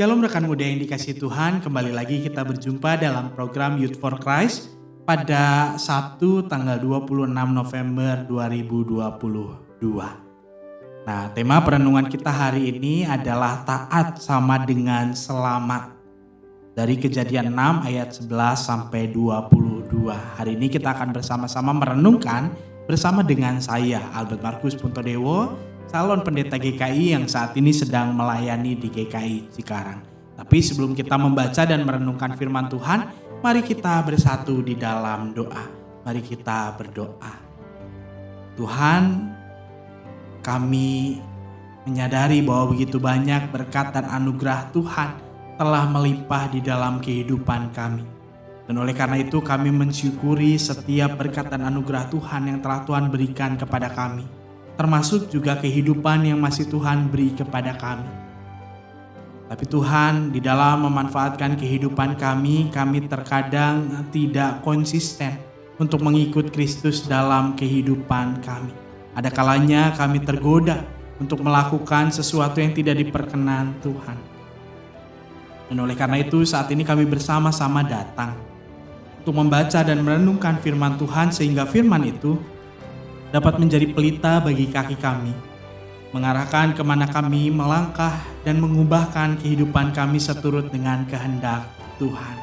Shalom rekan muda yang dikasihi Tuhan, kembali lagi kita berjumpa dalam program Youth for Christ pada Sabtu tanggal 26 November 2022. Nah, tema perenungan kita hari ini adalah taat sama dengan selamat. Dari Kejadian 6 ayat 11 sampai 22. Hari ini kita akan bersama-sama merenungkan bersama dengan saya, Albert Markus Puntodewo, calon pendeta GKI yang saat ini sedang melayani di GKI Cikarang. Tapi sebelum kita membaca dan merenungkan firman Tuhan, mari kita bersatu di dalam doa. Mari kita berdoa. Tuhan, kami menyadari bahwa begitu banyak berkat dan anugerah Tuhan telah melimpah di dalam kehidupan kami. Dan oleh karena itu kami mensyukuri setiap berkat dan anugerah Tuhan yang telah Tuhan berikan kepada kami. Termasuk juga kehidupan yang masih Tuhan beri kepada kami. Tapi Tuhan, di dalam memanfaatkan kehidupan kami terkadang tidak konsisten untuk mengikut Kristus dalam kehidupan kami. Ada kalanya kami tergoda untuk melakukan sesuatu yang tidak diperkenan Tuhan. Dan oleh karena itu saat ini kami bersama-sama datang untuk membaca dan merenungkan firman Tuhan sehingga firman itu dapat menjadi pelita bagi kaki kami, mengarahkan kemana kami melangkah dan mengubahkan kehidupan kami seturut dengan kehendak Tuhan.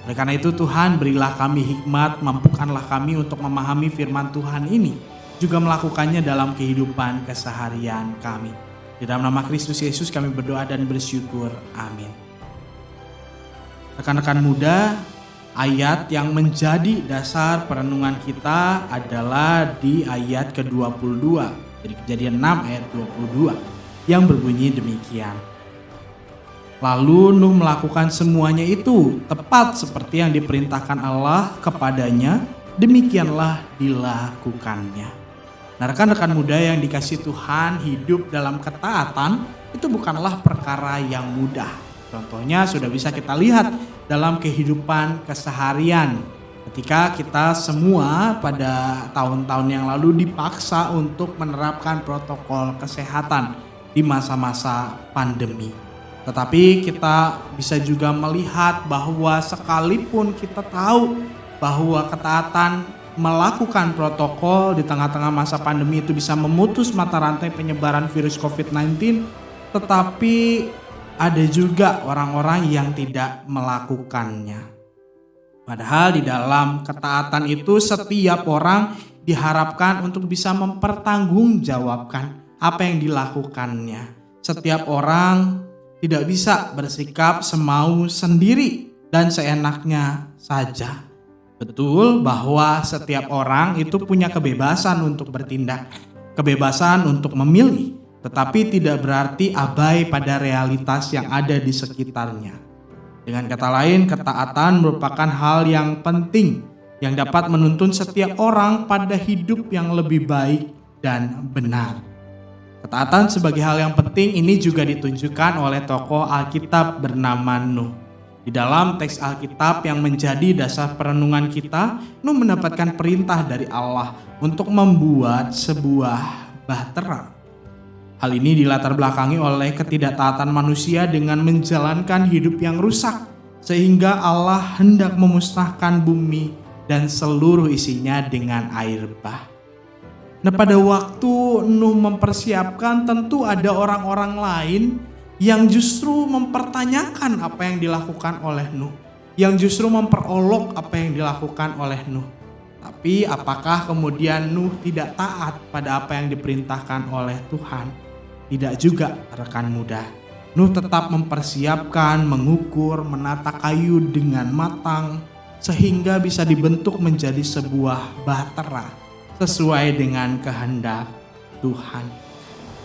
Oleh karena itu Tuhan, berilah kami hikmat, mampukanlah kami untuk memahami firman Tuhan ini, juga melakukannya dalam kehidupan keseharian kami. Di dalam nama Kristus Yesus kami berdoa dan bersyukur. Amin. Rekan-rekan muda, ayat yang menjadi dasar perenungan kita adalah di ayat ke-22 dari Kejadian 6 ayat 22 yang berbunyi demikian. Lalu Nuh melakukan semuanya itu tepat seperti yang diperintahkan Allah kepadanya, demikianlah dilakukannya. Nah, rekan-rekan muda yang dikasihi Tuhan, hidup dalam ketaatan itu bukanlah perkara yang mudah. Contohnya sudah bisa kita lihat dalam kehidupan keseharian. Ketika kita semua pada tahun-tahun yang lalu dipaksa untuk menerapkan protokol kesehatan di masa-masa pandemi. Tetapi kita bisa juga melihat bahwa sekalipun kita tahu bahwa ketaatan melakukan protokol di tengah-tengah masa pandemi itu bisa memutus mata rantai penyebaran virus COVID-19, tetapi ada juga orang-orang yang tidak melakukannya. Padahal di dalam ketaatan itu setiap orang diharapkan untuk bisa mempertanggungjawabkan apa yang dilakukannya. Setiap orang tidak bisa bersikap semau sendiri dan seenaknya saja. Betul bahwa setiap orang itu punya kebebasan untuk bertindak, kebebasan untuk memilih. Tetapi tidak berarti abai pada realitas yang ada di sekitarnya. Dengan kata lain, ketaatan merupakan hal yang penting yang dapat menuntun setiap orang pada hidup yang lebih baik dan benar. Ketaatan sebagai hal yang penting ini juga ditunjukkan oleh tokoh Alkitab bernama Nuh. Di dalam teks Alkitab yang menjadi dasar perenungan kita, Nuh mendapatkan perintah dari Allah untuk membuat sebuah bahtera. Hal ini dilatar belakangi oleh ketidaktaatan manusia dengan menjalankan hidup yang rusak, sehingga Allah hendak memusnahkan bumi dan seluruh isinya dengan air bah. Nah, pada waktu Nuh mempersiapkan, tentu ada orang-orang lain yang justru mempertanyakan apa yang dilakukan oleh Nuh, yang justru memperolok apa yang dilakukan oleh Nuh. Tapi apakah kemudian Nuh tidak taat pada apa yang diperintahkan oleh Tuhan? Tidak juga, rekan muda. Nuh tetap mempersiapkan, mengukur, menata kayu dengan matang sehingga bisa dibentuk menjadi sebuah bahtera sesuai dengan kehendak Tuhan.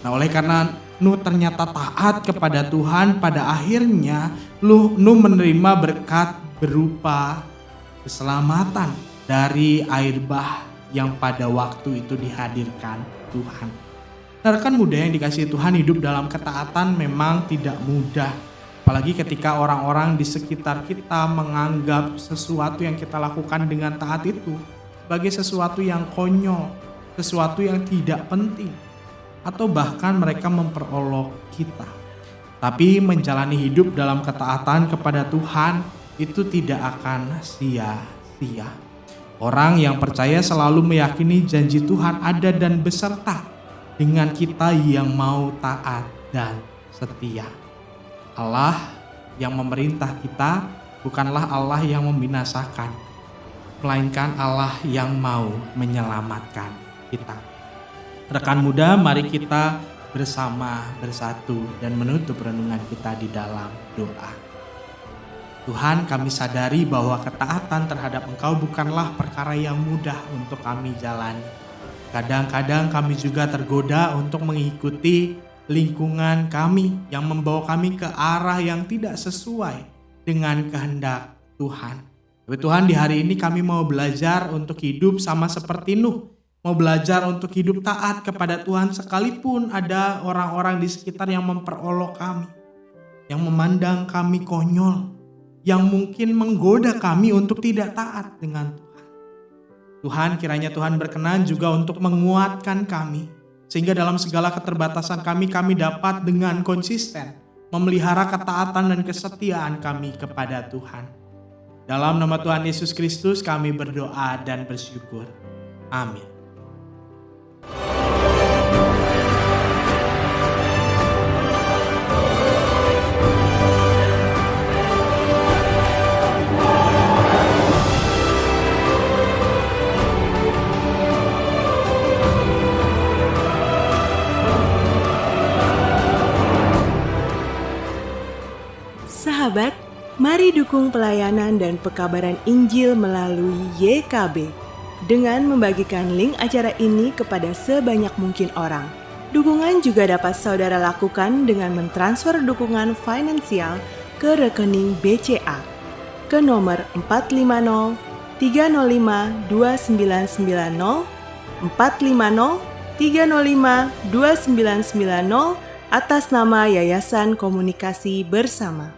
Nah, oleh karena Nuh ternyata taat kepada Tuhan, pada akhirnya Nuh menerima berkat berupa keselamatan dari air bah yang pada waktu itu dihadirkan Tuhan. Rekan muda yang dikasihi Tuhan, hidup dalam ketaatan memang tidak mudah. Apalagi ketika orang-orang di sekitar kita menganggap sesuatu yang kita lakukan dengan taat itu sebagai sesuatu yang konyol, sesuatu yang tidak penting, atau bahkan mereka memperolok kita. Tapi menjalani hidup dalam ketaatan kepada Tuhan itu tidak akan sia-sia. Orang yang percaya selalu meyakini janji Tuhan ada dan beserta dengan kita yang mau taat dan setia. Allah yang memerintah kita bukanlah Allah yang membinasakan, melainkan Allah yang mau menyelamatkan kita. Rekan muda, mari kita bersatu dan menutup renungan kita di dalam doa. Tuhan, kami sadari bahwa ketaatan terhadap Engkau bukanlah perkara yang mudah untuk kami jalani. Kadang-kadang kami juga tergoda untuk mengikuti lingkungan kami yang membawa kami ke arah yang tidak sesuai dengan kehendak Tuhan. Tapi Tuhan, di hari ini kami mau belajar untuk hidup sama seperti Nuh. Mau belajar untuk hidup taat kepada Tuhan sekalipun ada orang-orang di sekitar yang memperolok kami, yang memandang kami konyol, yang mungkin menggoda kami untuk tidak taat dengan Tuhan. Tuhan, kiranya Tuhan berkenan juga untuk menguatkan kami, sehingga dalam segala keterbatasan kami dapat dengan konsisten memelihara ketaatan dan kesetiaan kami kepada Tuhan. Dalam nama Tuhan Yesus Kristus kami berdoa dan bersyukur. Amin. Sahabat, mari dukung pelayanan dan pekabaran Injil melalui YKB dengan membagikan link acara ini kepada sebanyak mungkin orang. Dukungan juga dapat saudara lakukan dengan mentransfer dukungan finansial ke rekening BCA ke nomor 450 305 2990 450 305 2990 atas nama Yayasan Komunikasi Bersama.